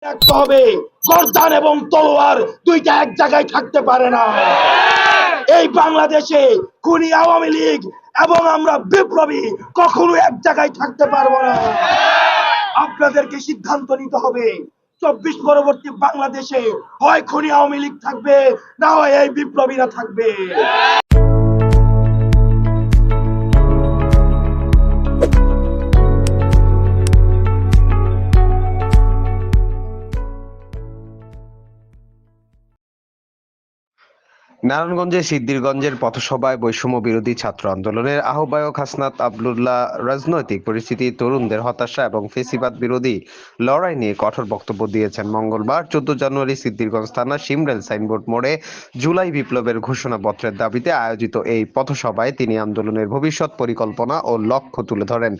রাখতে হবে, গর্দান এবং তলোয়ার দুইটা এক জায়গায় থাকতে পারে না। এই বাংলাদেশে খুনি আওয়ামী লীগ এবং আমরা বিপ্লবী কখনো এক জায়গায় থাকতে পারবো না। আপনাদেরকে সিদ্ধান্ত নিতে হবে, 24 পরবর্তী বাংলাদেশে হয় খুনি আওয়ামী লীগ থাকবে, না হয় এই বিপ্লবীরা থাকবে। নারায়ণগঞ্জের সিদ্ধিরগঞ্জের পথসভায় বৈষম্য বিরোধী ছাত্র আন্দোলনের আহ্বায়ক হাসনাত আব্দুল্লাহ রাজনৈতিক পরিস্থিতি, তরুণদের হতাশা এবং ফেসিবাদ বিরোধী লড়াই নিয়ে কঠোর বক্তব্য দিয়েছেন। মঙ্গলবার 14 জানুয়ারি সিদ্ধিরগঞ্জ থানা শিমরেল সাইনবোর্ড মোড়ে জুলাই বিপ্লবের ঘোষণাপত্রের দাবিতে আয়োজিত এই পথসভায় তিনি আন্দোলনের ভবিষ্যৎ পরিকল্পনা ও লক্ষ্য তুলে ধরেন।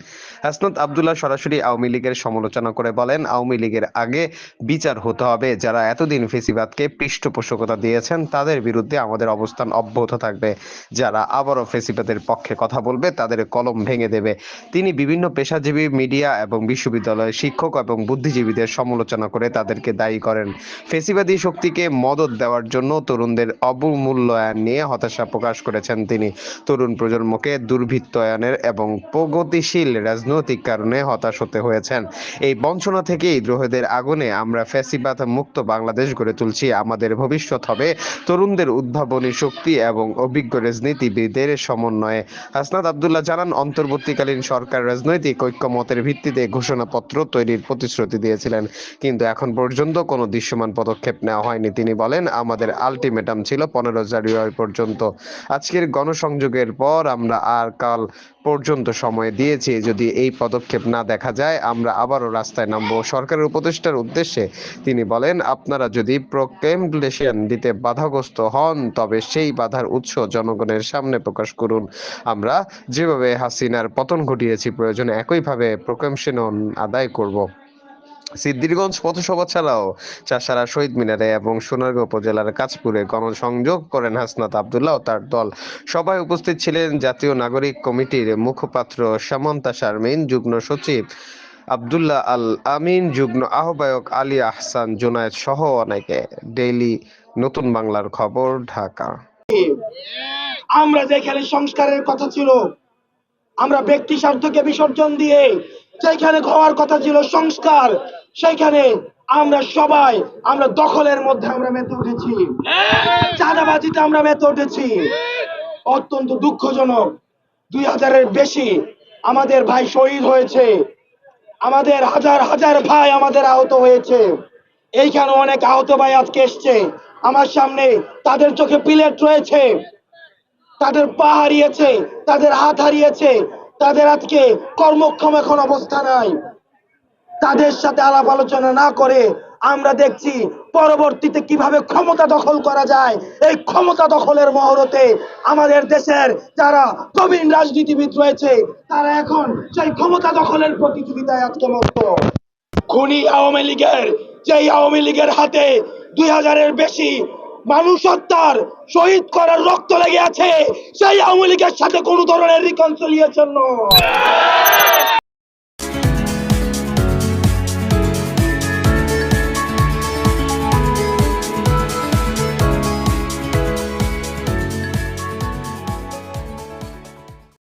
হাসনাত আব্দুল্লাহ সরাসরি আওয়ামী লীগের সমালোচনা করে বলেন, আওয়ামী লীগের আগে বিচার হতে হবে। যারা এতদিন ফেসিবাদকে পৃষ্ঠপোষকতা দিয়েছেন তাদের বিরুদ্ধে আমাদের অবস্থান অব্যাহত থাকবে। যারা আবারও ফেসিবাদের পক্ষে কথা বলবে তাদের কলম ভেঙে দেবে। তিনি বিভিন্ন পেশাজীবী, মিডিয়া এবং বিশ্ববিদ্যালয়ের শিক্ষক এবং বুদ্ধিজীবীদের সমালোচনা করে তাদেরকে দায়ী করেন। ফেসিবাদী শক্তিকে মদদ দেওয়ার জন্য তরুণদের অবমূল্যায়ন নিয়ে হতাশা প্রকাশ করেছেন তিনি। তরুণ প্রজন্মকে দুর্বৃত্তায়নের এবং প্রগতিশীল রাজনৈতিক কারণে হতাশ হতে হয়েছেন। এই বঞ্চনা থেকেই দ্রোহীদের আগুনে আমরা ফেসিবাদ মুক্ত বাংলাদেশ গড়ে তুলছি। আমাদের ভবিষ্যৎ হবে তরুণদের উদ্ভাবনী শক্তি এবং অভিজ্ঞ রাজনীতিবিদদের সমন্বয়ে। হাসনাত আব্দুল্লাহ জানান, অন্তর্বর্তীকালীন সরকার রাজনৈতিক ঐক্যমতের ভিত্তিতে ঘোষণাপত্র তৈরির প্রতিশ্রুতি দিয়েছিলেন, কিন্তু এখন পর্যন্ত কোনো দৃশ্যমান পদক্ষেপ নেওয়া হয়নি। তিনি বলেন, আমাদের আলটিমেটাম ছিল 15 জানুয়ারি পর্যন্ত। আজকের গণসংযোগের পর আমরা আর কাল পর্যন্ত সময় দিয়েছি। যদি এই পদক্ষেপ না দেখা যায় আমরা আবারও রাস্তায় নামবো। সরকারের উপদেষ্টার উদ্দেশ্যে তিনি বলেন, আপনারা যদি প্রোক্লেমেশন দিতে বাধাগ্রস্ত হন তবে সেই বাধার উৎস জনগণের সামনে প্রকাশ করুন। আমরা যেভাবে হাসিনার পতন ঘটিয়েছি প্রয়োজনে একইভাবে প্রোক্লেমেশন আদায় করব। সিদ্ধিরগঞ্জ পথসভা ছাড়াও চাষারা, শহীদ মিনারে এবং সোনারগাঁও উপজেলার কাঁচপুরে গণসংযোগ করেন হাসনাত আব্দুল্লাহ ও তার দল। সভায় উপস্থিত ছিলেন জাতীয় নাগরিক কমিটির মুখপাত্র সামন্তা শারমিন, যুগ্ম সচিব আব্দুল্লাহ আল আমিন, যুগ্ম আহ্বায়ক আলী আহসান জুনায়েদ সহ অনেকে। ডেইলি নতুন বাংলার খবর, ঢাকা। আমরা যেখানে সংস্কারের কথা ছিল, আমরা ব্যক্তি স্বার্থকে বিসর্জন দিয়ে যেখানে হওয়ার কথা ছিল সংস্কার, সেখানে আমরা দখলের মধ্যে আমরা মেতে উঠেছি, চাঁদাবাজিতে আমরা মেতে উঠেছি। অত্যন্ত দুঃখজনক, 2000-এর বেশি আমাদের ভাই শহীদ হয়েছে, আমাদের হাজার হাজার ভাই আমাদের আহত হয়েছে। এইখানে অনেক আহত ভাই আজকে এসছে আমার সামনে, তাদের চোখে প্লেট রয়েছে, তাদের পা হারিয়েছে, তাদের হাত হারিয়েছে, তাদের আজকে কর্মক্ষম এখন অবস্থা নাই। তাদের সাথে আলাপ আলোচনা না করে আমরা দেখছি পরবর্তীতে কিভাবে ক্ষমতা দখল করা যায়। এই ক্ষমতা দখলের মহরতে আমাদের দেশের যারা প্রবীণ রাজনীতিবিদ রয়েছে তারা এখন সেই ক্ষমতা দখলের প্রতিযোগিতায় আজকে মত্ত। খুনি আওয়ামী লীগের, যেই আওয়ামী লীগের হাতে 2000-এর বেশি মানুষ হত্যার, শহীদ করার রক্ত লেগে আছে, সেই আওয়ামী লীগের সাথে কোনো ধরনের রিকনসিলিয়েশন নয়।